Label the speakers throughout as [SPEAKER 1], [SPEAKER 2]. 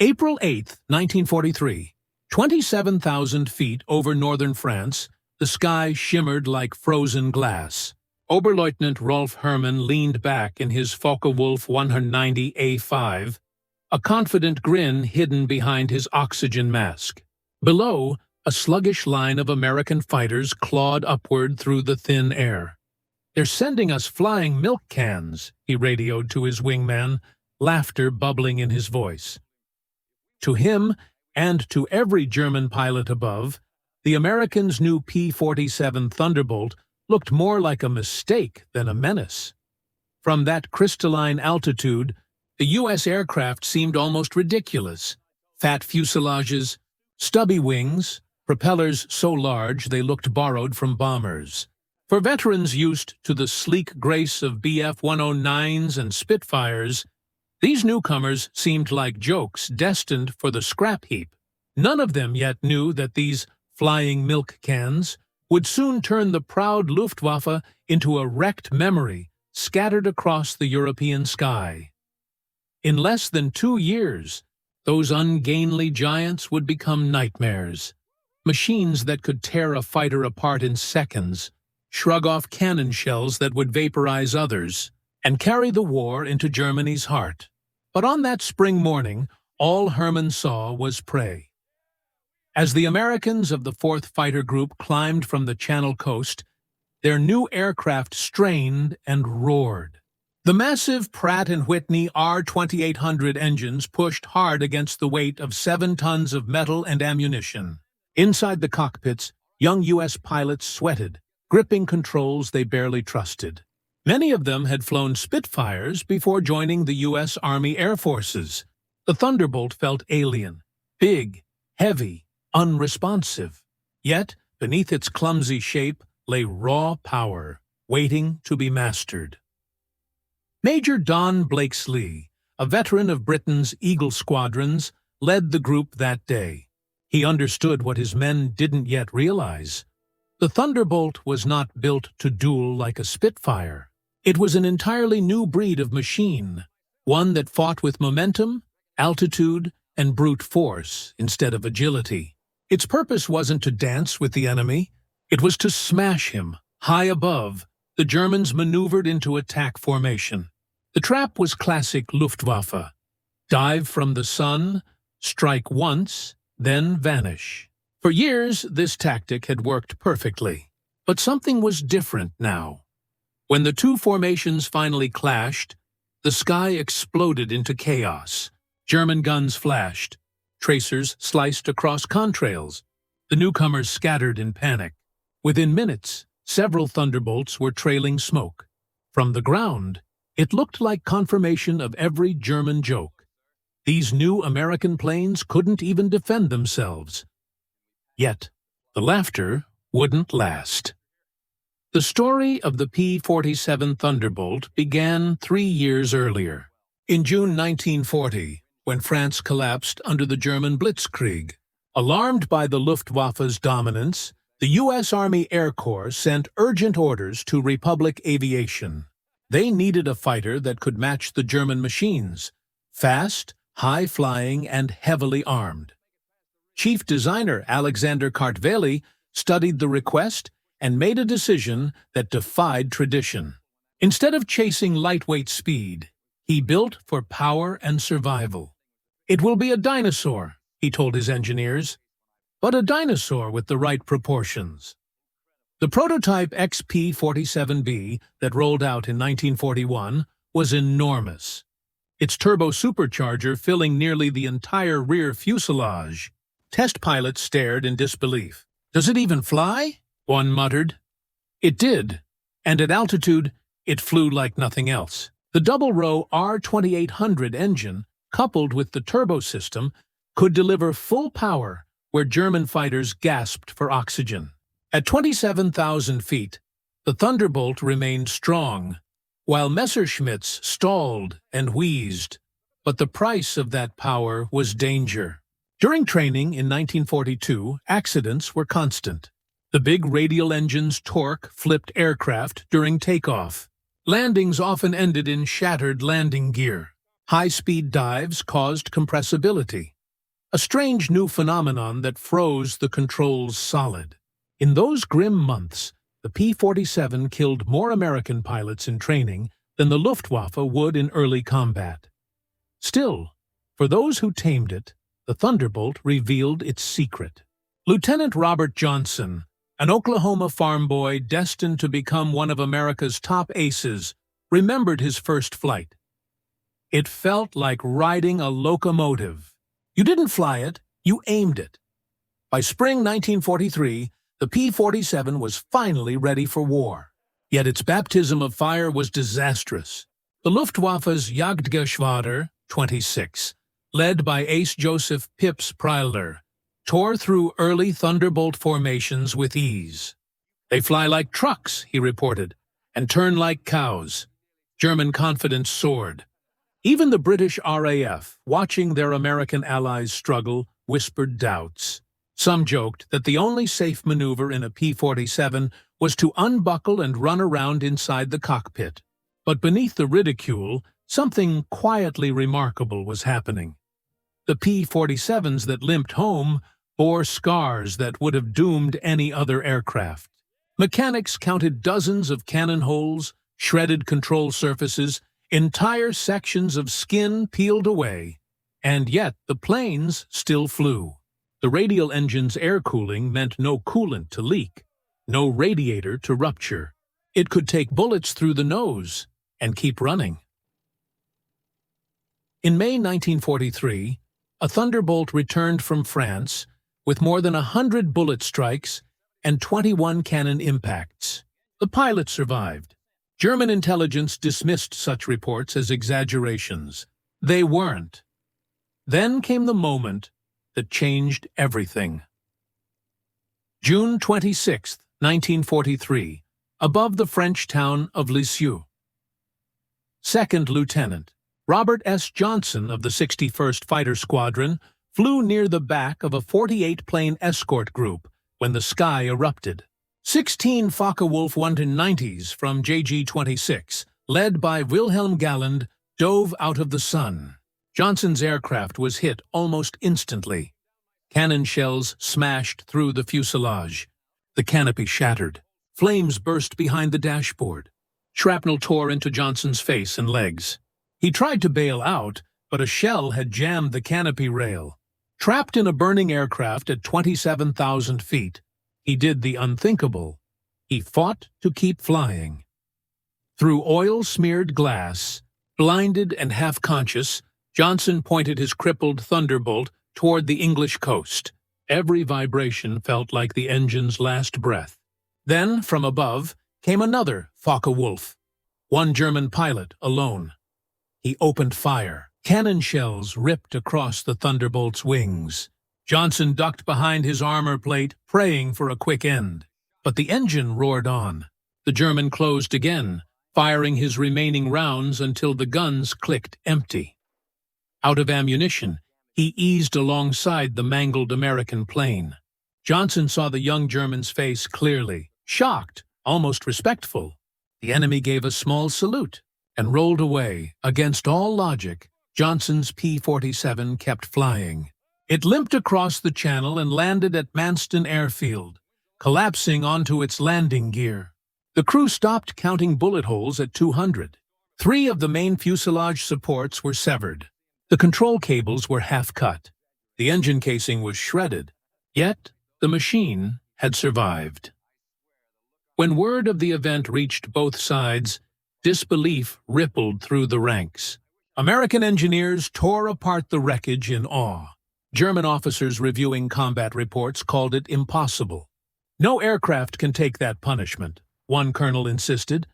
[SPEAKER 1] April 8, 1943. 27,000 feet over northern France, the sky shimmered like frozen glass. Oberleutnant Rolf Hermann leaned back in his Focke-Wulf 190A5, a confident grin hidden behind his oxygen mask. Below, a sluggish line of American fighters clawed upward through the thin air. "They're sending us flying milk cans," he radioed to his wingman, laughter bubbling in his voice. To him, and to every German pilot above, the Americans' new P-47 Thunderbolt looked more like a mistake than a menace. From that crystalline altitude, the U.S. aircraft seemed almost ridiculous. Fat fuselages, stubby wings, propellers so large they looked borrowed from bombers. For veterans used to the sleek grace of Bf-109s and Spitfires, these newcomers seemed like jokes destined for the scrap heap. None of them yet knew that these flying milk cans would soon turn the proud Luftwaffe into a wrecked memory scattered across the European sky. In less than 2 years, those ungainly giants would become nightmares. Machines that could tear a fighter apart in seconds, shrug off cannon shells that would vaporize others, and carry the war into Germany's heart. But on that spring morning, all Hermann saw was prey. As the Americans of the 4th Fighter Group climbed from the Channel coast, their new aircraft strained and roared. The massive Pratt & Whitney R-2800 engines pushed hard against the weight of 7 tons of metal and ammunition. Inside the cockpits, young U.S. pilots sweated, gripping controls they barely trusted. Many of them had flown Spitfires before joining the U.S. Army Air Forces. The Thunderbolt felt alien, big, heavy, unresponsive. Yet, beneath its clumsy shape lay raw power, waiting to be mastered. Major Don Blakesley, a veteran of Britain's Eagle squadrons, led the group that day. He understood what his men didn't yet realize. The Thunderbolt was not built to duel like a Spitfire. It was an entirely new breed of machine, one that fought with momentum, altitude, and brute force instead of agility. Its purpose wasn't to dance with the enemy. It was to smash him. High above, the Germans maneuvered into attack formation. The trap was classic Luftwaffe. Dive from the sun, strike once, then vanish. For years, this tactic had worked perfectly. But something was different now. When the two formations finally clashed, the sky exploded into chaos. German guns flashed. Tracers sliced across contrails. The newcomers scattered in panic. Within minutes, several Thunderbolts were trailing smoke. From the ground, it looked like confirmation of every German joke. These new American planes couldn't even defend themselves. Yet, the laughter wouldn't last. The story of the P-47 Thunderbolt began 3 years earlier. In June 1940, when France collapsed under the German Blitzkrieg, alarmed by the Luftwaffe's dominance, the U.S. Army Air Corps sent urgent orders to Republic Aviation. They needed a fighter that could match the German machines, fast, high-flying, and heavily armed. Chief designer Alexander Kartveli studied the request and made a decision that defied tradition. Instead of chasing lightweight speed, he built for power and survival. "It will be a dinosaur," he told his engineers, but a dinosaur with the right proportions. The prototype XP-47B that rolled out in 1941 was enormous, its turbo supercharger filling nearly the entire rear fuselage. Test pilots stared in disbelief. "Does it even fly?" one muttered. It did, and at altitude, it flew like nothing else. The double-row R-2800 engine, coupled with the turbo system, could deliver full power where German fighters gasped for oxygen. At 27,000 feet, the Thunderbolt remained strong, while Messerschmitts stalled and wheezed. But the price of that power was danger. During training in 1942, accidents were constant. The big radial engine's torque flipped aircraft during takeoff. Landings often ended in shattered landing gear. High-speed dives caused compressibility, a strange new phenomenon that froze the controls solid. In those grim months, the P-47 killed more American pilots in training than the Luftwaffe would in early combat. Still, for those who tamed it, the Thunderbolt revealed its secret. Lieutenant Robert Johnson, an Oklahoma farm boy destined to become one of America's top aces, remembered his first flight. It felt like riding a locomotive. You didn't fly it, you aimed it. By spring 1943, the P-47 was finally ready for war. Yet its baptism of fire was disastrous. The Luftwaffe's Jagdgeschwader 26, led by Ace Joseph Pips Pryler, tore through early Thunderbolt formations with ease. "They fly like trucks," he reported, "and turn like cows." German confidence soared. Even the British RAF, watching their American allies struggle, whispered doubts. Some joked that the only safe maneuver in a P-47 was to unbuckle and run around inside the cockpit. But beneath the ridicule, something quietly remarkable was happening. The P-47s that limped home bore scars that would have doomed any other aircraft. Mechanics counted dozens of cannon holes, shredded control surfaces, entire sections of skin peeled away, and yet the planes still flew. The radial engine's air cooling meant no coolant to leak, no radiator to rupture. It could take bullets through the nose and keep running. In May 1943, a Thunderbolt returned from France with more than 100 bullet strikes and 21 cannon impacts. The pilot survived. German intelligence dismissed such reports as exaggerations. They weren't. Then came the moment that changed everything. June 26, 1943, above the French town of Lisieux. Second Lieutenant Robert S. Johnson of the 61st Fighter Squadron flew near the back of a 48-plane escort group when the sky erupted. 16 Focke-Wulf 190s from JG-26, led by Wilhelm Galland, dove out of the sun. Johnson's aircraft was hit almost instantly. Cannon shells smashed through the fuselage. The canopy shattered. Flames burst behind the dashboard. Shrapnel tore into Johnson's face and legs. He tried to bail out, but a shell had jammed the canopy rail. Trapped in a burning aircraft at 27,000 feet, he did the unthinkable. He fought to keep flying. Through oil-smeared glass, blinded and half-conscious, Johnson pointed his crippled Thunderbolt toward the English coast. Every vibration felt like the engine's last breath. Then, from above, came another Focke-Wulf. One German pilot, alone. He opened fire. Cannon shells ripped across the Thunderbolt's wings. Johnson ducked behind his armor plate, praying for a quick end. But the engine roared on. The German closed again, firing his remaining rounds until the guns clicked empty. Out of ammunition, he eased alongside the mangled American plane. Johnson saw the young German's face clearly, shocked, almost respectful. The enemy gave a small salute and rolled away. Against all logic, Johnson's P-47 kept flying. It limped across the channel and landed at Manston Airfield, collapsing onto its landing gear. The crew stopped counting bullet holes at 200. 3 of the main fuselage supports were severed. The control cables were half-cut. The engine casing was shredded. Yet, the machine had survived. When word of the event reached both sides, disbelief rippled through the ranks. American engineers tore apart the wreckage in awe. German officers reviewing combat reports called it impossible. "No aircraft can take that punishment," one colonel insisted.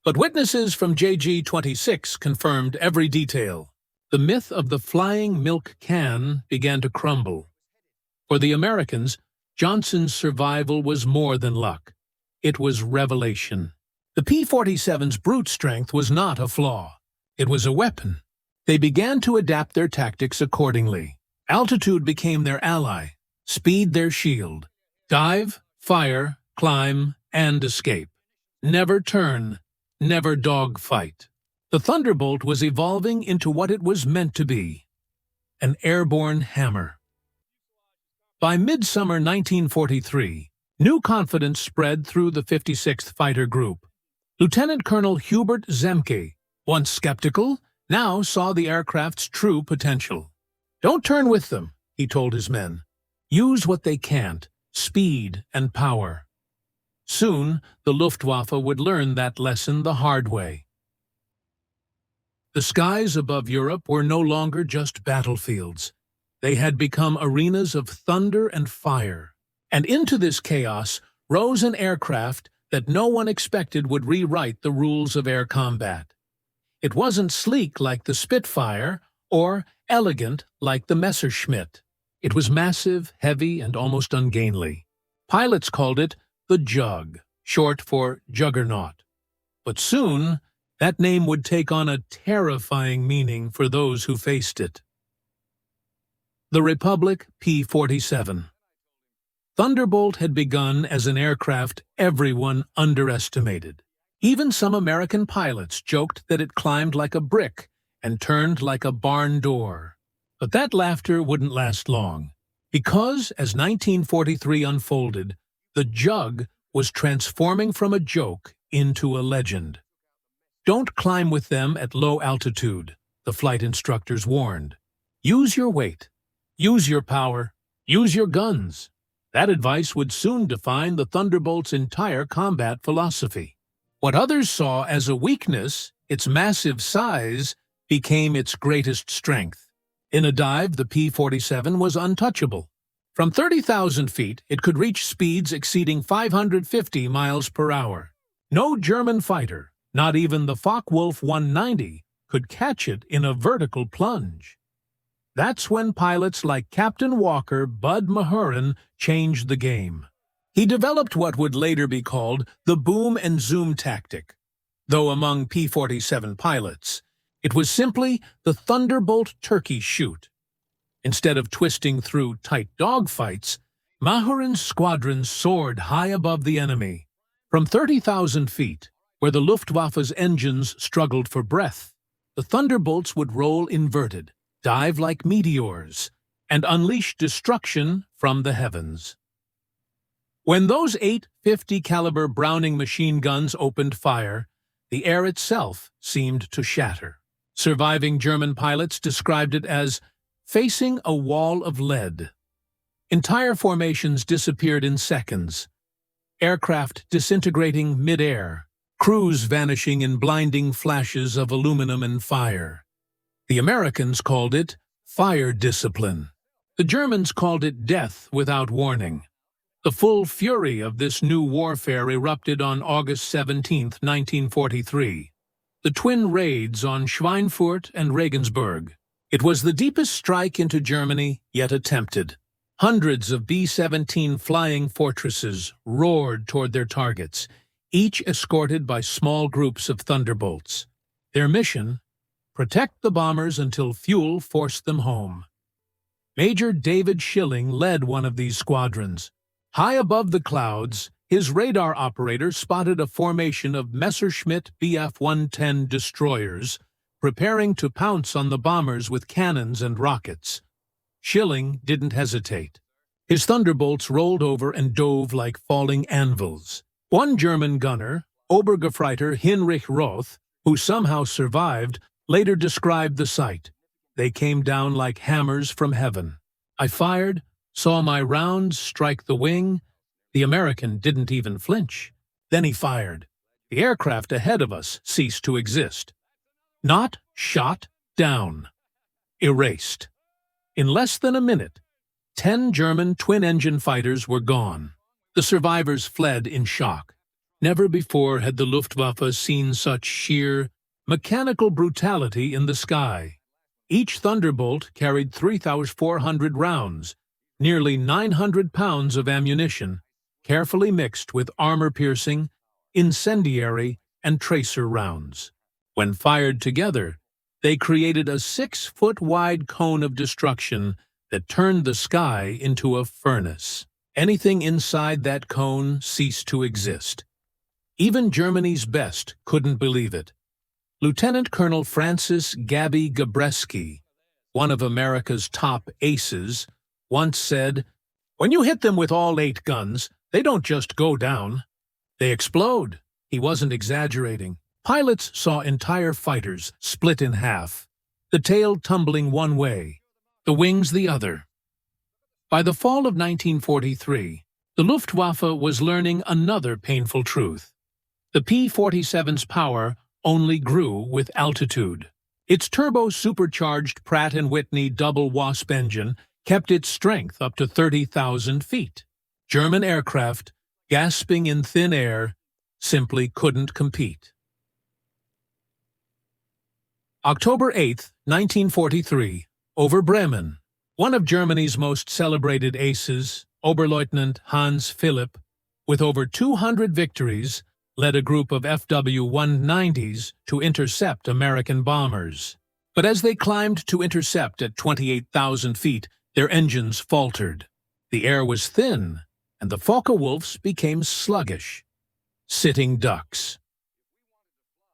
[SPEAKER 1] But witnesses from JG-26 confirmed every detail. The myth of the flying milk can began to crumble. For the Americans, Johnson's survival was more than luck. It was revelation. The P-47's brute strength was not a flaw. It was a weapon. They began to adapt their tactics accordingly. Altitude became their ally, speed their shield. Dive, fire, climb, and escape. Never turn, never dogfight. The Thunderbolt was evolving into what it was meant to be, an airborne hammer. By midsummer 1943, new confidence spread through the 56th Fighter Group. Lieutenant Colonel Hubert Zemke, once skeptical, now saw the aircraft's true potential. "Don't turn with them," he told his men. "Use what they can't, speed and power." Soon, the Luftwaffe would learn that lesson the hard way. The skies above Europe were no longer just battlefields. They had become arenas of thunder and fire. And into this chaos rose an aircraft that no one expected would rewrite the rules of air combat. It wasn't sleek like the Spitfire or elegant like the Messerschmitt. It was massive, heavy, and almost ungainly. Pilots called it the Jug, short for Juggernaut. But soon, that name would take on a terrifying meaning for those who faced it. The Republic P-47. Thunderbolt had begun as an aircraft everyone underestimated. Even some American pilots joked that it climbed like a brick and turned like a barn door. But that laughter wouldn't last long, because as 1943 unfolded, the Jug was transforming from a joke into a legend. "Don't climb with them at low altitude," the flight instructors warned. "Use your weight. Use your power. Use your guns." That advice would soon define the Thunderbolt's entire combat philosophy. What others saw as a weakness, its massive size, became its greatest strength. In a dive, the P-47 was untouchable. From 30,000 feet, it could reach speeds exceeding 550 miles per hour. No German fighter, not even the Focke-Wulf 190, could catch it in a vertical plunge. That's when pilots like Captain Walker Bud Mahurin changed the game. He developed what would later be called the boom and zoom tactic. Though among P-47 pilots, it was simply the Thunderbolt turkey shoot. Instead of twisting through tight dogfights, Mahurin's squadron soared high above the enemy. From 30,000 feet, where the Luftwaffe's engines struggled for breath, the Thunderbolts would roll inverted, dive like meteors, and unleash destruction from the heavens. When those 850 caliber Browning machine guns opened fire, the air itself seemed to shatter. Surviving German pilots described it as facing a wall of lead. Entire formations disappeared in seconds, aircraft disintegrating mid-air, crews vanishing in blinding flashes of aluminum and fire. The Americans called it fire discipline. The Germans called it death without warning. The full fury of this new warfare erupted on August 17, 1943. The twin raids on Schweinfurt and Regensburg. It was the deepest strike into Germany yet attempted. Hundreds of B-17 flying fortresses roared toward their targets, each escorted by small groups of Thunderbolts. Their mission? Protect the bombers until fuel forced them home. Major David Schilling led one of these squadrons. High above the clouds, his radar operator spotted a formation of Messerschmitt Bf-110 destroyers, preparing to pounce on the bombers with cannons and rockets. Schilling didn't hesitate. His Thunderbolts rolled over and dove like falling anvils. One German gunner, Obergefreiter Hinrich Roth, who somehow survived, later described the sight. "They came down like hammers from heaven. I fired, saw my rounds strike the wing. The American didn't even flinch. Then he fired. The aircraft ahead of us ceased to exist. Not shot down. Erased. In less than a minute, 10 German twin-engine fighters were gone. The survivors fled in shock. Never before had the Luftwaffe seen such sheer, mechanical brutality in the sky. Each Thunderbolt carried 3,400 rounds, nearly 900 pounds of ammunition, carefully mixed with armor-piercing, incendiary, and tracer rounds. When fired together, they created a 6-foot-wide cone of destruction that turned the sky into a furnace. Anything inside that cone ceased to exist. Even Germany's best couldn't believe it. Lieutenant Colonel Francis Gabby Gabreski, one of America's top aces, once said, "When you hit them with all 8 guns, they don't just go down. They explode." He wasn't exaggerating. Pilots saw entire fighters split in half, the tail tumbling one way, the wings the other. By the fall of 1943, the Luftwaffe was learning another painful truth. The P-47's power only grew with altitude. Its turbo-supercharged Pratt & Whitney double Wasp engine kept its strength up to 30,000 feet. German aircraft, gasping in thin air, simply couldn't compete. October 8, 1943, over Bremen. One of Germany's most celebrated aces, Oberleutnant Hans Philipp, with over 200 victories, led a group of FW-190s to intercept American bombers. But as they climbed to intercept at 28,000 feet, their engines faltered. The air was thin, and the Focke-Wulfs became sluggish, sitting ducks.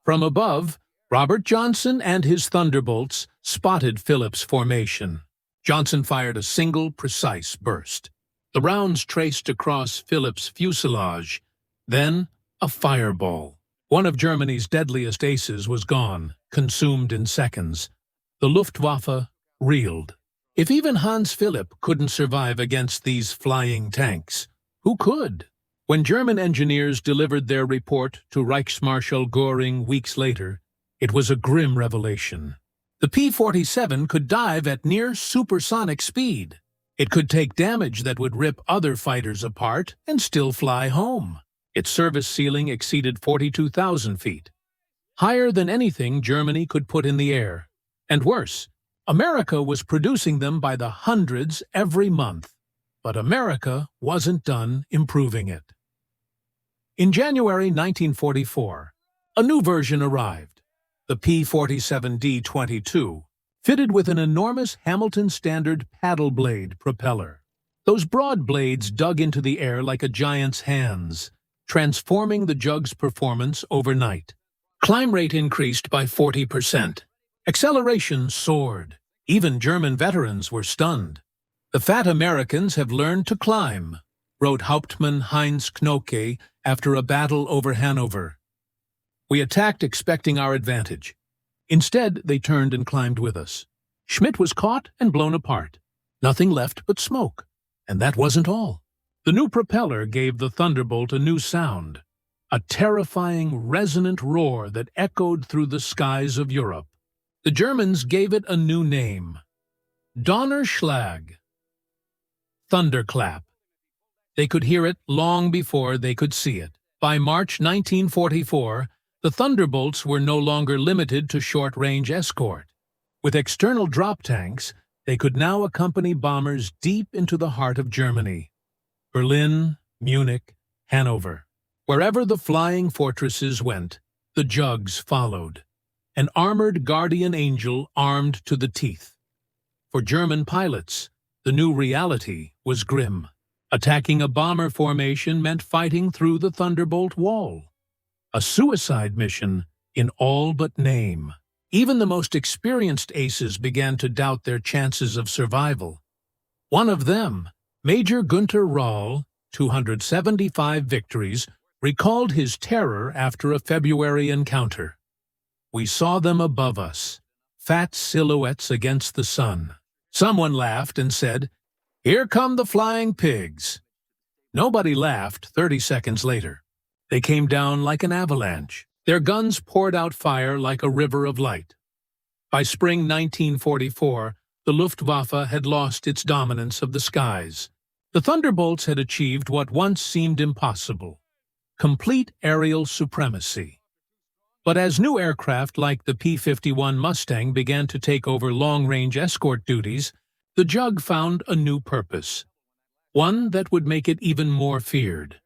[SPEAKER 1] From above, Robert Johnson and his Thunderbolts spotted Phillips' formation. Johnson fired a single, precise burst. The rounds traced across Phillips' fuselage, then a fireball. One of Germany's deadliest aces was gone, consumed in seconds. The Luftwaffe reeled. If even Hans Philipp couldn't survive against these flying tanks, who could? When German engineers delivered their report to Reichsmarschall Göring weeks later, it was a grim revelation. The P-47 could dive at near supersonic speed. It could take damage that would rip other fighters apart and still fly home. Its service ceiling exceeded 42,000 feet, higher than anything Germany could put in the air. And worse, America was producing them by the hundreds every month. But America wasn't done improving it. In January 1944, a new version arrived, the P-47D-22, fitted with an enormous Hamilton Standard paddle blade propeller. Those broad blades dug into the air like a giant's hands, transforming the Jug's performance overnight. Climb rate increased by 40%. Acceleration soared. Even German veterans were stunned. "The fat Americans have learned to climb," wrote Hauptmann Heinz Knocke after a battle over Hanover. "We attacked expecting our advantage. Instead, they turned and climbed with us. Schmidt was caught and blown apart. Nothing left but smoke. And that wasn't all. The new propeller gave the Thunderbolt a new sound, a terrifying, resonant roar that echoed through the skies of Europe. The Germans gave it a new name, Donnerschlag, thunderclap. They could hear it long before they could see it. By March 1944, the Thunderbolts were no longer limited to short-range escort. With external drop tanks, they could now accompany bombers deep into the heart of Germany. Berlin, Munich, Hanover. Wherever the flying fortresses went, the Jugs followed. An armored guardian angel armed to the teeth. For German pilots, the new reality was grim. Attacking a bomber formation meant fighting through the Thunderbolt wall. A suicide mission in all but name. Even the most experienced aces began to doubt their chances of survival. One of them, Major Günther Rall, 275 victories, recalled his terror after a February encounter. "We saw them above us, fat silhouettes against the sun. Someone laughed and said, 'Here come the flying pigs.' Nobody laughed 30 seconds later. They came down like an avalanche. Their guns poured out fire like a river of light. By spring 1944, the Luftwaffe had lost its dominance of the skies. The Thunderbolts had achieved what once seemed impossible: complete aerial supremacy. But as new aircraft like the P-51 Mustang began to take over long-range escort duties, the Jug found a new purpose, one that would make it even more feared.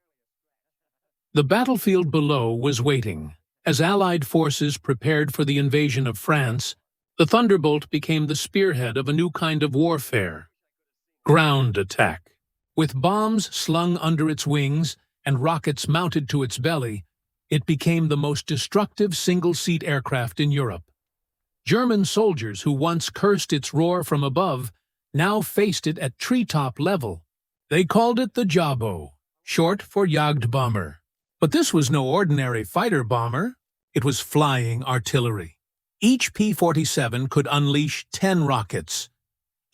[SPEAKER 1] The battlefield below was waiting. As Allied forces prepared for the invasion of France, the Thunderbolt became the spearhead of a new kind of warfare: ground attack. With bombs slung under its wings and rockets mounted to its belly, it became the most destructive single-seat aircraft in Europe. German soldiers who once cursed its roar from above now faced it at treetop level. They called it the Jabo, short for Jagdbomber. But this was no ordinary fighter bomber. It was flying artillery. Each P-47 could unleash 10 rockets,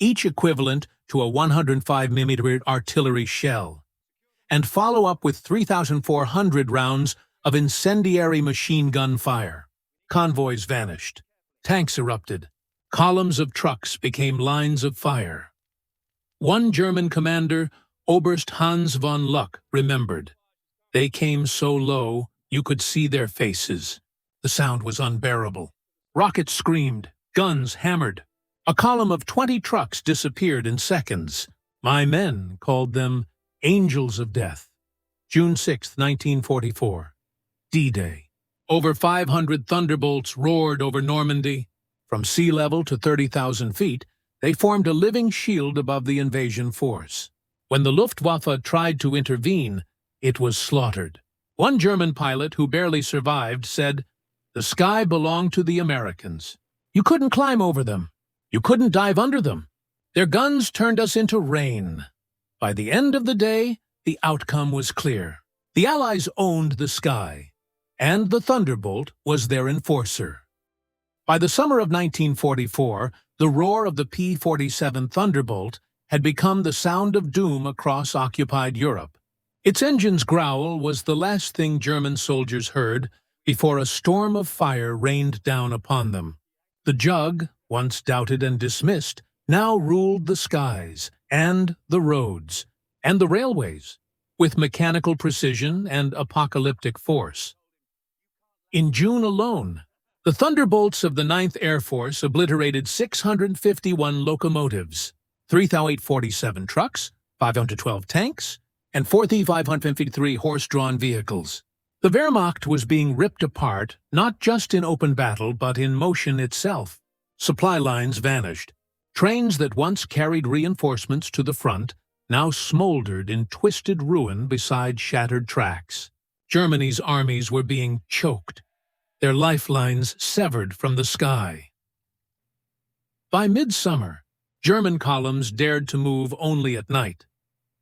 [SPEAKER 1] each equivalent to a 105mm artillery shell, and follow up with 3,400 rounds of incendiary machine gun fire. Convoys vanished. Tanks erupted. Columns of trucks became lines of fire. One German commander, Oberst Hans von Luck, remembered. They came so low you could see their faces. The sound was unbearable. Rockets screamed. Guns hammered. A column of 20 trucks disappeared in seconds. My men called them Angels of Death. June 6, 1944. D-Day. Over 500 Thunderbolts roared over Normandy. From sea level to 30,000 feet, they formed a living shield above the invasion force. When the Luftwaffe tried to intervene, it was slaughtered. One German pilot who barely survived said, "The sky belonged to the Americans. You couldn't climb over them. You couldn't dive under them. Their guns turned us into rain." By the end of the day, the outcome was clear. The Allies owned the sky, and the Thunderbolt was their enforcer. By the summer of 1944, the roar of the P-47 Thunderbolt had become the sound of doom across occupied Europe. Its engine's growl was the last thing German soldiers heard before a storm of fire rained down upon them. The Jug, once doubted and dismissed, now ruled the skies, and the roads, and the railways, with mechanical precision and apocalyptic force. In June alone, the Thunderbolts of the 9th Air Force obliterated 651 locomotives, 3,847 trucks, 512 tanks, and 4,553 horse-drawn vehicles. The Wehrmacht was being ripped apart, not just in open battle, but in motion itself. Supply lines vanished. Trains that once carried reinforcements to the front now smoldered in twisted ruin beside shattered tracks. Germany's armies were being choked, their lifelines severed from the sky. By midsummer, German columns dared to move only at night,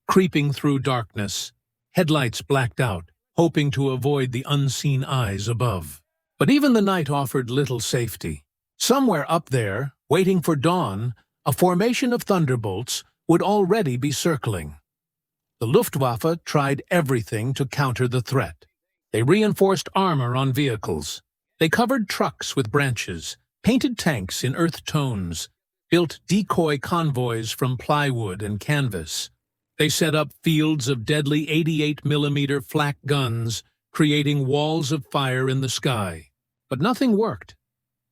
[SPEAKER 1] creeping through darkness, headlights blacked out, hoping to avoid the unseen eyes above. But even the night offered little safety. Somewhere up there, waiting for dawn, a formation of Thunderbolts would already be circling. The Luftwaffe tried everything to counter the threat. They reinforced armor on vehicles. They covered trucks with branches, painted tanks in earth tones, built decoy convoys from plywood and canvas. They set up fields of deadly 88mm flak guns, creating walls of fire in the sky. But nothing worked.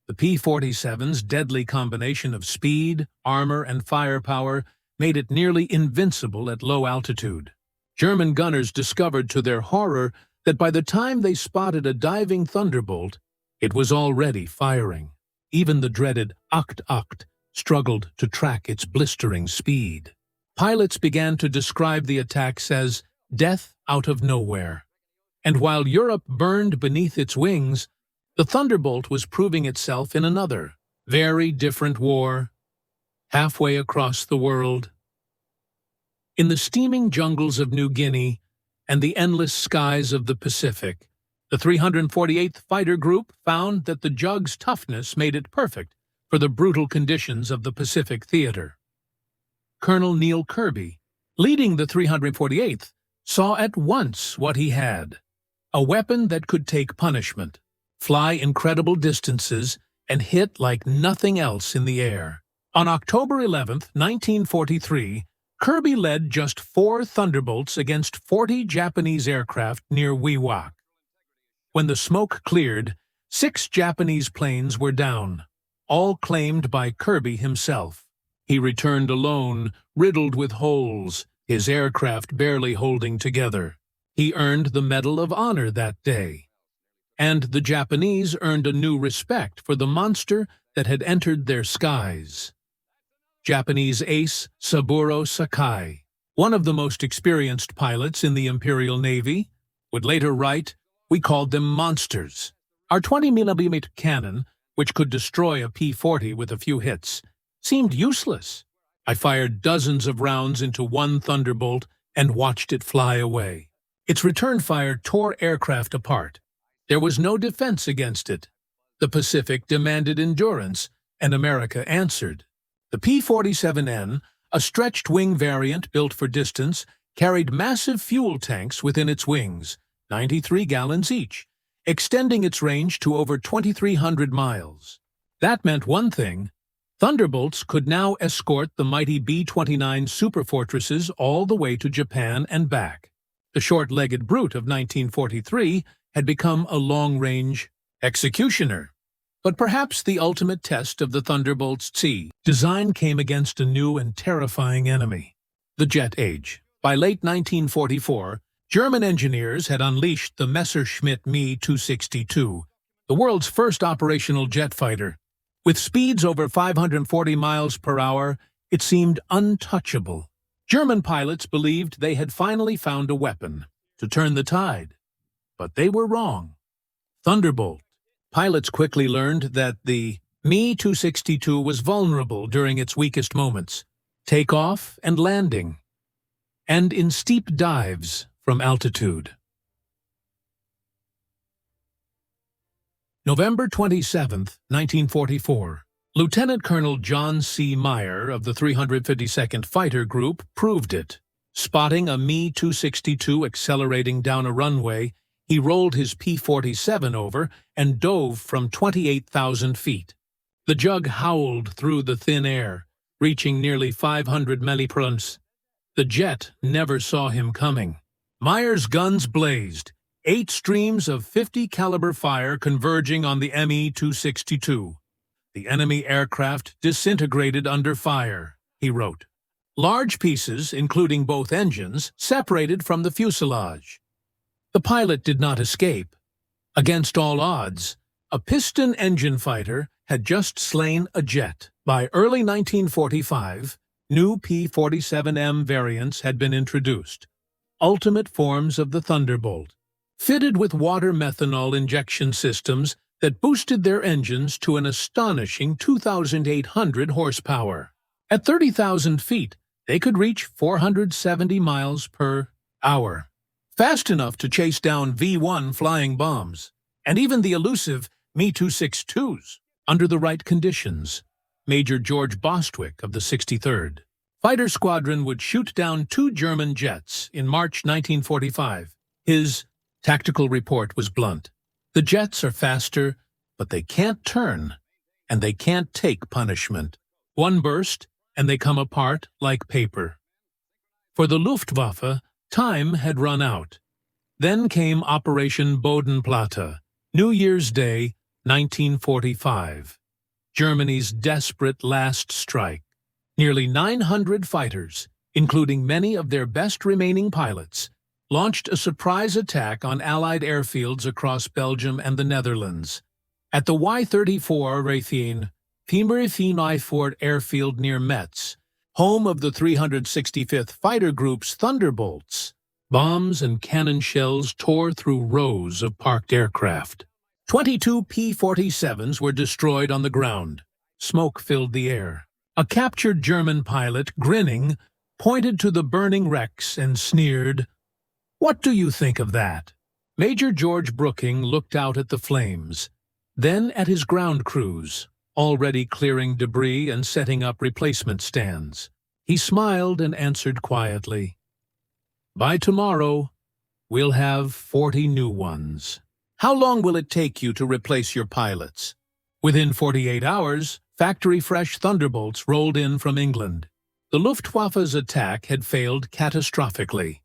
[SPEAKER 1] The P-47's deadly combination of speed, armor, and firepower made it nearly invincible at low altitude. German gunners discovered to their horror that by the time they spotted a diving Thunderbolt, it was already firing. Even the dreaded Acht struggled to track its blistering speed. Pilots began to describe the attacks as death out of nowhere. And while Europe burned beneath its wings, the Thunderbolt was proving itself in another, very different war, halfway across the world. In the steaming jungles of New Guinea and the endless skies of the Pacific, the 348th Fighter Group found that the Jug's toughness made it perfect for the brutal conditions of the Pacific theater. Colonel Neil Kirby, leading the 348th, saw at once what he had: a weapon that could take punishment, fly incredible distances, and hit like nothing else in the air. On October 11, 1943, Kirby led just 4 Thunderbolts against 40 Japanese aircraft near Wewak. When the smoke cleared, 6 Japanese planes were down, all claimed by Kirby himself. He returned alone, riddled with holes, his aircraft barely holding together. He earned the Medal of Honor that day. And the Japanese earned a new respect for the monster that had entered their skies. Japanese ace Saburo Sakai, one of the most experienced pilots in the Imperial Navy, would later write, We called them monsters. Our 20mm cannon, which could destroy a P-40 with a few hits, seemed useless. I fired dozens of rounds into one Thunderbolt and watched it fly away. Its return fire tore aircraft apart. There was no defense against it. The Pacific demanded endurance, and America answered. The P-47N, a stretched-wing variant built for distance, carried massive fuel tanks within its wings, 93 gallons each, extending its range to over 2,300 miles. That meant one thing: Thunderbolts could now escort the mighty B-29 superfortresses all the way to Japan and back. The short-legged brute of 1943 had become a long-range executioner. But perhaps the ultimate test of the Thunderbolt's design came against a new and terrifying enemy: the jet age. By late 1944, German engineers had unleashed the Messerschmitt Me-262, the world's first operational jet fighter. With speeds over 540 miles per hour, it seemed untouchable. German pilots believed they had finally found a weapon to turn the tide. But they were wrong. Thunderbolt. Pilots quickly learned that the Me-262 was vulnerable during its weakest moments, takeoff and landing, and in steep dives from altitude. November 27, 1944. Lieutenant Colonel John C. Meyer of the 352nd Fighter Group proved it. Spotting a Me-262 accelerating down a runway, he rolled his P-47 over and dove from 28,000 feet. The Jug howled through the thin air, reaching nearly 500 mph. The jet never saw him coming. Meyer's guns blazed, 8 streams of 50 caliber fire converging on the Me-262. The enemy aircraft disintegrated under fire, he wrote. Large pieces, including both engines, separated from the fuselage. The pilot did not escape. Against all odds, a piston engine fighter had just slain a jet. By early 1945, new P-47M variants had been introduced, ultimate forms of the Thunderbolt, fitted with water methanol injection systems that boosted their engines to an astonishing 2,800 horsepower. At 30,000 feet, they could reach 470 miles per hour, fast enough to chase down V-1 flying bombs, and even the elusive Me-262s, under the right conditions. Major George Bostwick of the 63rd Fighter Squadron would shoot down 2 German jets in March 1945. His tactical report was blunt. The jets are faster, but they can't turn, and they can't take punishment. One burst, and they come apart like paper. For the Luftwaffe, time had run out. Then came Operation Bodenplatte, New Year's Day, 1945. Germany's desperate last strike. Nearly 900 fighters, including many of their best remaining pilots, launched a surprise attack on Allied airfields across Belgium and the Netherlands. At the Y-34 Raytheon Piemerfort airfield near Metz, home of the 365th Fighter Group's Thunderbolts, bombs and cannon shells tore through rows of parked aircraft. 22 P-47s were destroyed on the ground. Smoke filled the air. A captured German pilot, grinning, pointed to the burning wrecks and sneered, "What do you think of that?" Major George Brooking looked out at the flames, then at his ground crews, already clearing debris and setting up replacement stands. He smiled and answered quietly, "By tomorrow, we'll have 40 new ones." How long will it take you to replace your pilots? Within 48 hours, factory-fresh Thunderbolts rolled in from England. The Luftwaffe's attack had failed catastrophically.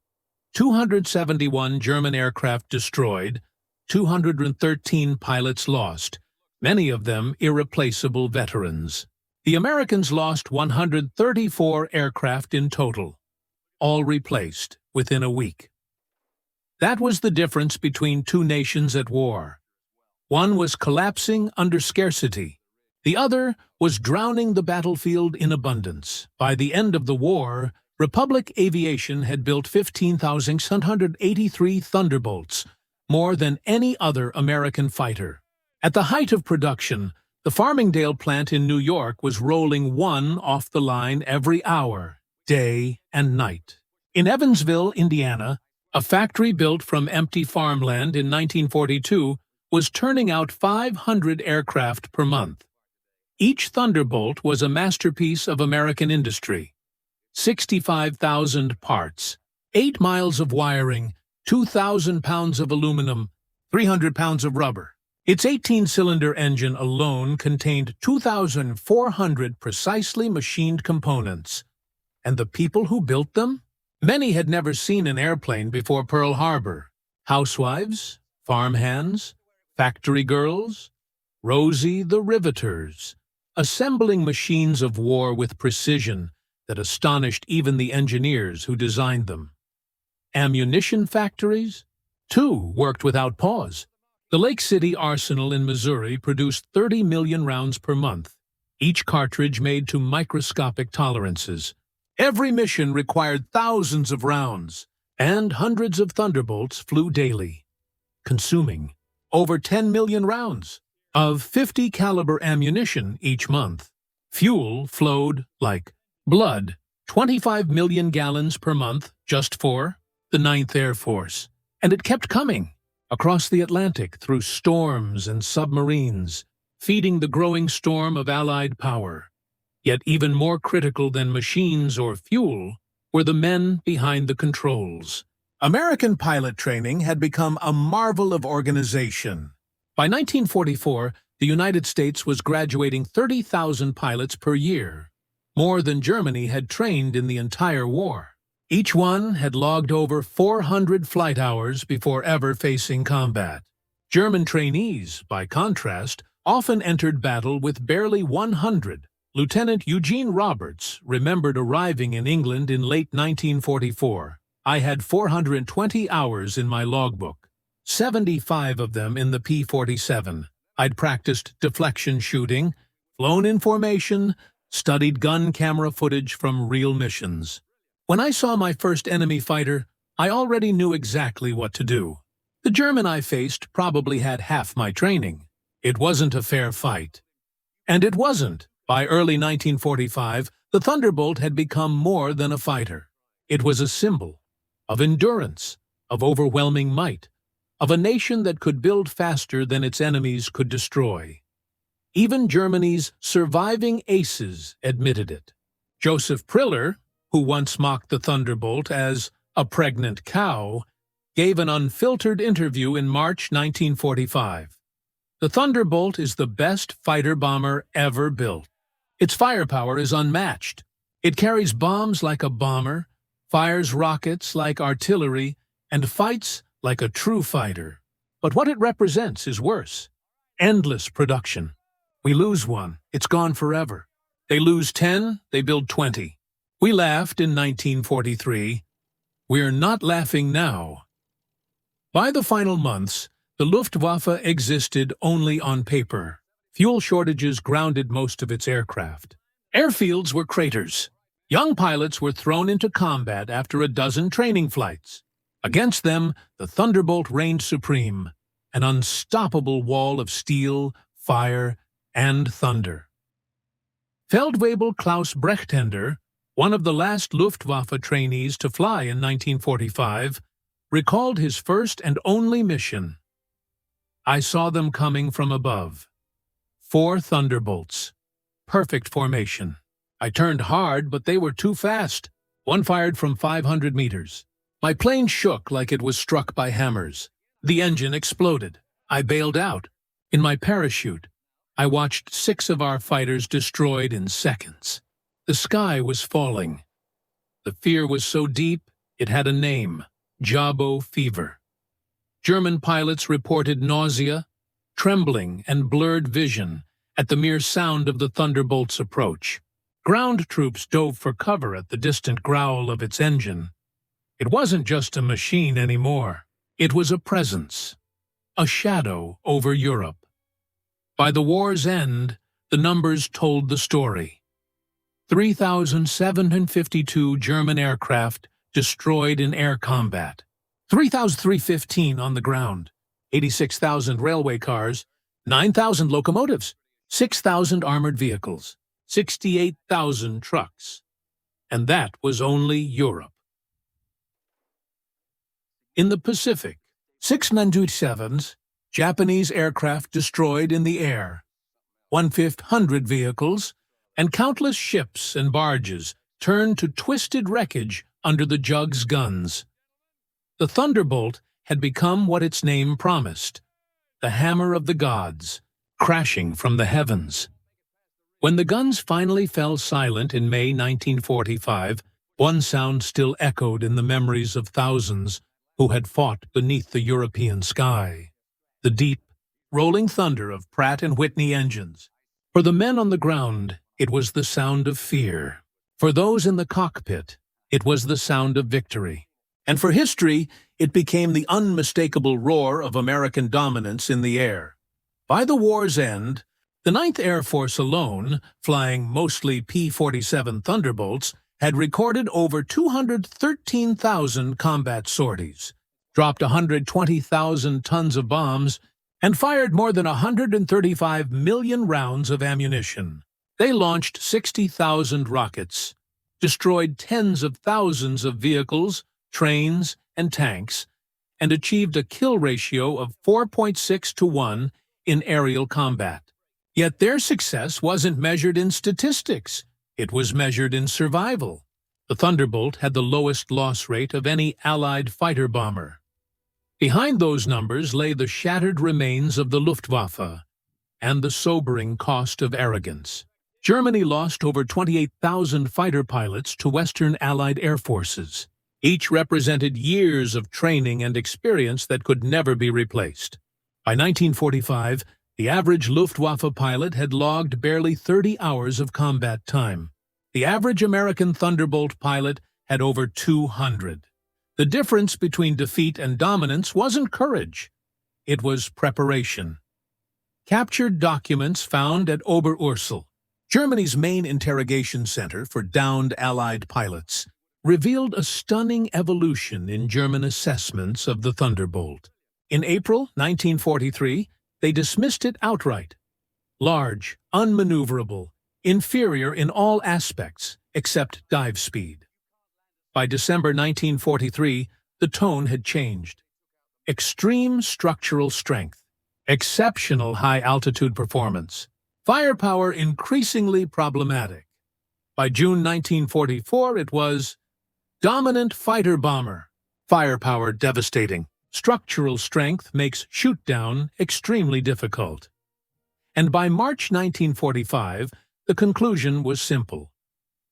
[SPEAKER 1] 271 German aircraft destroyed, 213 pilots lost, many of them irreplaceable veterans. The Americans lost 134 aircraft in total, all replaced within a week. That was the difference between two nations at war. One was collapsing under scarcity. The other was drowning the battlefield in abundance. By the end of the war, Republic Aviation had built 15,683 Thunderbolts, more than any other American fighter. At the height of production, the Farmingdale plant in New York was rolling one off the line every hour, day and night. In Evansville, Indiana, a factory built from empty farmland in 1942 was turning out 500 aircraft per month. Each Thunderbolt was a masterpiece of American industry. 65,000 parts, 8 miles of wiring, 2,000 pounds of aluminum, 300 pounds of rubber. Its 18-cylinder engine alone contained 2,400 precisely machined components. And the people who built them? Many had never seen an airplane before Pearl Harbor. Housewives, farmhands, factory girls, Rosie the Riveters, assembling machines of war with precision that astonished even the engineers who designed them. Ammunition factories, too, worked without pause. The Lake City Arsenal in Missouri produced 30 million rounds per month, each cartridge made to microscopic tolerances. Every mission required thousands of rounds, and hundreds of Thunderbolts flew daily, consuming over 10 million rounds of 50 caliber ammunition each month. Fuel flowed like blood, 25 million gallons per month just for the 9th Air Force. And it kept coming across the Atlantic through storms and submarines, feeding the growing storm of Allied power. Yet even more critical than machines or fuel were the men behind the controls. American pilot training had become a marvel of organization. By 1944, the United States was graduating 30,000 pilots per year, more than Germany had trained in the entire war. Each one had logged over 400 flight hours before ever facing combat. German trainees, by contrast, often entered battle with barely 100. Lieutenant Eugene Roberts remembered arriving in England in late 1944. I had 420 hours in my logbook, 75 of them in the P-47. I'd practiced deflection shooting, flown in formation, studied gun camera footage from real missions. When I saw my first enemy fighter, I already knew exactly what to do. The German I faced probably had half my training. It wasn't a fair fight. And it wasn't. By early 1945, the Thunderbolt had become more than a fighter. It was a symbol of endurance, of overwhelming might, of a nation that could build faster than its enemies could destroy. Even Germany's surviving aces admitted it. Joseph Priller, who once mocked the Thunderbolt as a pregnant cow, gave an unfiltered interview in March 1945. The Thunderbolt is the best fighter bomber ever built. Its firepower is unmatched. It carries bombs like a bomber, fires rockets like artillery, and fights like a true fighter. But what it represents is worse. Endless production. We lose one, it's gone forever. They lose 10, they build 20. We laughed in 1943. We're not laughing now. By the final months, the Luftwaffe existed only on paper. Fuel shortages grounded most of its aircraft. Airfields were craters. Young pilots were thrown into combat after a dozen training flights. Against them, the Thunderbolt reigned supreme, an unstoppable wall of steel, fire, and thunder. Feldwebel Klaus Brechtender, one of the last Luftwaffe trainees to fly in 1945, recalled his first and only mission. I saw them coming from above. 4 Thunderbolts. Perfect formation. I turned hard, but they were too fast. One fired from 500 meters. My plane shook like it was struck by hammers. The engine exploded. I bailed out. In my parachute, I watched 6 of our fighters destroyed in seconds. The sky was falling. The fear was so deep, it had a name: Jabo fever. German pilots reported nausea, trembling, and blurred vision at the mere sound of the Thunderbolt's approach. Ground troops dove for cover at the distant growl of its engine. It wasn't just a machine anymore. It was a presence, a shadow over Europe. By the war's end, the numbers told the story. 3,752 German aircraft destroyed in air combat, 3,315 on the ground, 86,000 railway cars, 9,000 locomotives, 6,000 armored vehicles, 68,000 trucks. And that was only Europe. In the Pacific, 6 927s, Japanese aircraft destroyed in the air, 1,500 vehicles, and countless ships and barges turned to twisted wreckage under the Jug's guns. The Thunderbolt had become what its name promised, the hammer of the gods, crashing from the heavens. When the guns finally fell silent in May 1945, one sound still echoed in the memories of thousands who had fought beneath the European sky: the deep, rolling thunder of Pratt & Whitney engines. For the men on the ground, it was the sound of fear. For those in the cockpit, it was the sound of victory. And for history, it became the unmistakable roar of American dominance in the air. By the war's end, the 9th Air Force alone, flying mostly P-47 Thunderbolts, had recorded over 213,000 combat sorties, dropped 120,000 tons of bombs, and fired more than 135 million rounds of ammunition. They launched 60,000 rockets, destroyed tens of thousands of vehicles, trains, and tanks, and achieved a kill ratio of 4.6 to 1 in aerial combat. Yet their success wasn't measured in statistics. It was measured in survival. The Thunderbolt had the lowest loss rate of any Allied fighter bomber. Behind those numbers lay the shattered remains of the Luftwaffe and the sobering cost of arrogance. Germany lost over 28,000 fighter pilots to Western Allied air forces. Each represented years of training and experience that could never be replaced. By 1945, the average Luftwaffe pilot had logged barely 30 hours of combat time. The average American Thunderbolt pilot had over 200. The difference between defeat and dominance wasn't courage. It was preparation. Captured documents found at Oberursel, Germany's main interrogation center for downed Allied pilots, revealed a stunning evolution in German assessments of the Thunderbolt. In April 1943, they dismissed it outright. Large, unmaneuverable, inferior in all aspects except dive speed. By December 1943, the tone had changed. Extreme structural strength, exceptional high-altitude performance, firepower increasingly problematic. By June 1944, it was dominant fighter bomber, firepower devastating. Structural strength makes shoot-down extremely difficult. And by March 1945, the conclusion was simple.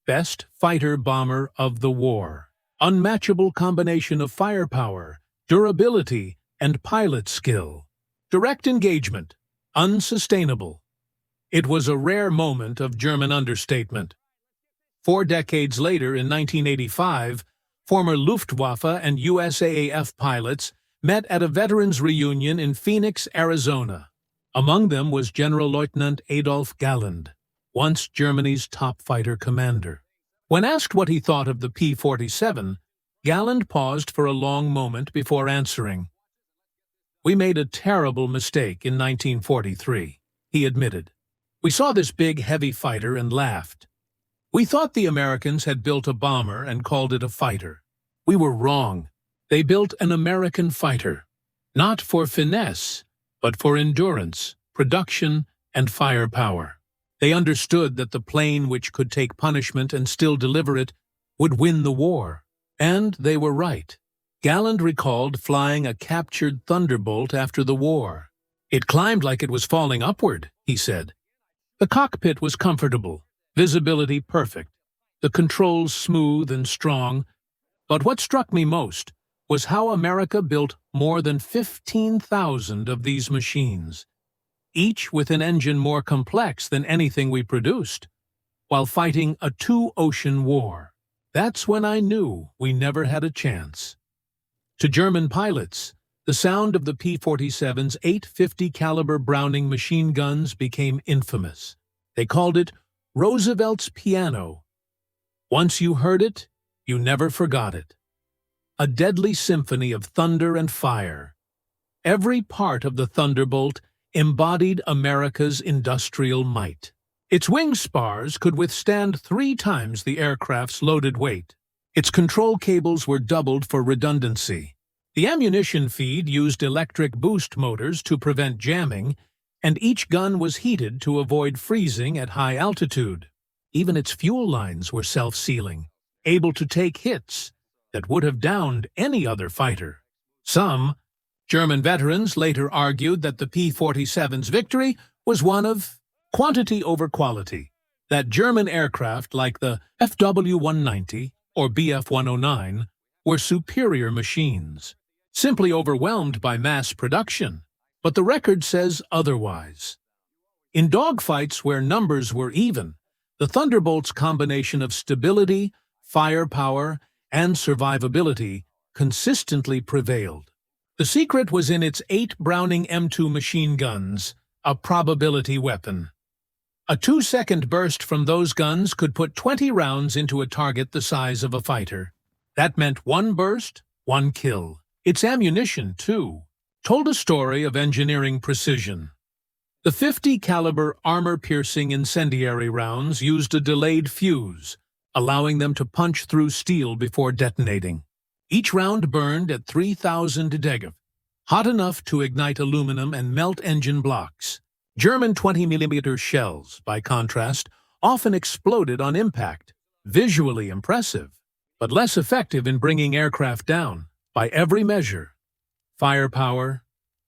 [SPEAKER 1] Best fighter bomber of the war. Unmatchable combination of firepower, durability, and pilot skill. Direct engagement. Unsustainable. It was a rare moment of German understatement. 4 decades later, in 1985, former Luftwaffe and USAAF pilots met at a veterans reunion in Phoenix, Arizona. Among them was General Lieutenant Adolf Galland, once Germany's top fighter commander. When asked what he thought of the P-47, Galland paused for a long moment before answering. "We made a terrible mistake in 1943, he admitted. "We saw this big, heavy fighter and laughed. We thought the Americans had built a bomber and called it a fighter. We were wrong. They built an American fighter, not for finesse, but for endurance, production, and firepower. They understood that the plane which could take punishment and still deliver it would win the war. And they were right." Galland recalled flying a captured Thunderbolt after the war. "It climbed like it was falling upward," he said. "The cockpit was comfortable, visibility perfect, the controls smooth and strong, but what struck me most was how America built more than 15,000 of these machines, each with an engine more complex than anything we produced, while fighting a 2-ocean war. That's when I knew we never had a chance." To German pilots, the sound of the P-47's 850 caliber Browning machine guns became infamous. They called it Roosevelt's piano. Once you heard it, you never forgot it. A deadly symphony of thunder and fire. Every part of the Thunderbolt embodied America's industrial might. Its wing spars could withstand 3 times the aircraft's loaded weight. Its control cables were doubled for redundancy. The ammunition feed used electric boost motors to prevent jamming, and each gun was heated to avoid freezing at high altitude. Even its fuel lines were self-sealing, able to take hits that would have downed any other fighter. Some German veterans later argued that the P-47's victory was one of quantity over quality, that German aircraft like the FW-190 or Bf-109 were superior machines, simply overwhelmed by mass production. But the record says otherwise. In dogfights where numbers were even, the Thunderbolt's combination of stability, firepower, and survivability consistently prevailed. The secret was in its 8 Browning M2 machine guns, a probability weapon. A 2-second burst from those guns could put 20 rounds into a target the size of a fighter. That meant 1 burst, 1 kill. Its ammunition, too, told a story of engineering precision. The 50-caliber armor-piercing incendiary rounds used a delayed fuse, allowing them to punch through steel before detonating. Each round burned at 3,000 degrees, hot enough to ignite aluminum and melt engine blocks. German 20mm shells, by contrast, often exploded on impact, visually impressive, but less effective in bringing aircraft down. By every measure, firepower,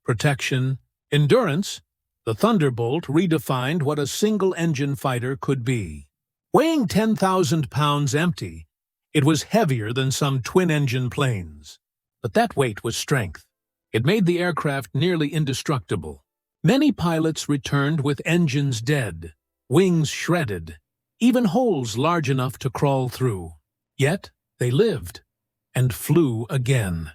[SPEAKER 1] protection, endurance, the Thunderbolt redefined what a single-engine fighter could be. Weighing 10,000 pounds empty, it was heavier than some twin-engine planes. But that weight was strength. It made the aircraft nearly indestructible. Many pilots returned with engines dead, wings shredded, even holes large enough to crawl through. Yet they lived and flew again.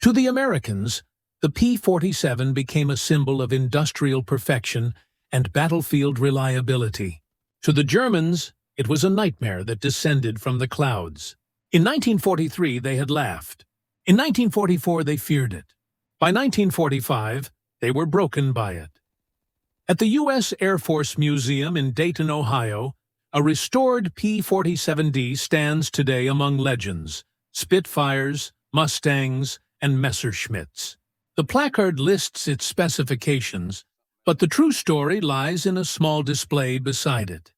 [SPEAKER 1] To the Americans, the P-47 became a symbol of industrial perfection and battlefield reliability. To the Germans, it was a nightmare that descended from the clouds. In 1943, they had laughed. In 1944, they feared it. By 1945, they were broken by it. At the U.S. Air Force Museum in Dayton, Ohio, a restored P-47D stands today among legends: Spitfires, Mustangs, and Messerschmitts. The placard lists its specifications, but the true story lies in a small display beside it.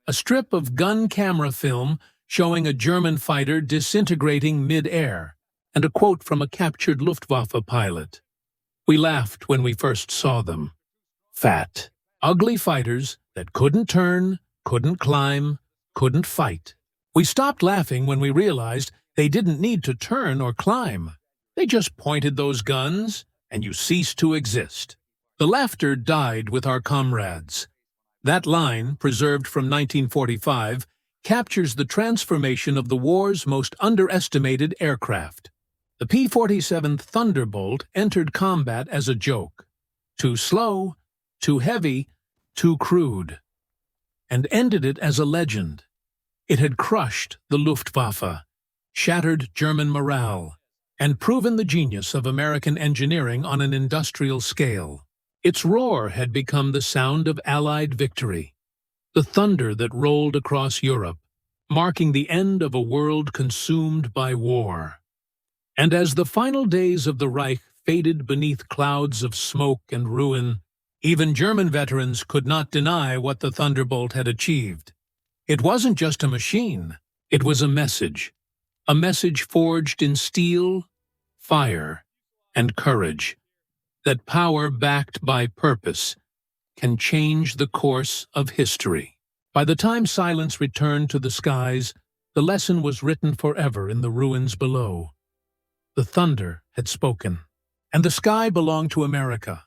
[SPEAKER 1] A strip of gun camera film showing a German fighter disintegrating mid-air, and a quote from a captured Luftwaffe pilot. "We laughed when we first saw them. Fat, ugly fighters that couldn't turn, couldn't climb, couldn't fight. We stopped laughing when we realized they didn't need to turn or climb. They just pointed those guns, and you ceased to exist." The laughter died with our comrades. That line, preserved from 1945, captures the transformation of the war's most underestimated aircraft. The P-47 Thunderbolt entered combat as a joke. Too slow, too heavy, too crude. And ended it as a legend. It had crushed the Luftwaffe, shattered German morale, and proven the genius of American engineering on an industrial scale. Its roar had become the sound of Allied victory, the thunder that rolled across Europe, marking the end of a world consumed by war. And as the final days of the Reich faded beneath clouds of smoke and ruin, even German veterans could not deny what the Thunderbolt had achieved. It wasn't just a machine, it was a message forged in steel, fire, and courage, that power backed by purpose can change the course of history. By the time silence returned to the skies, the lesson was written forever in the ruins below. The thunder had spoken, and the sky belonged to America.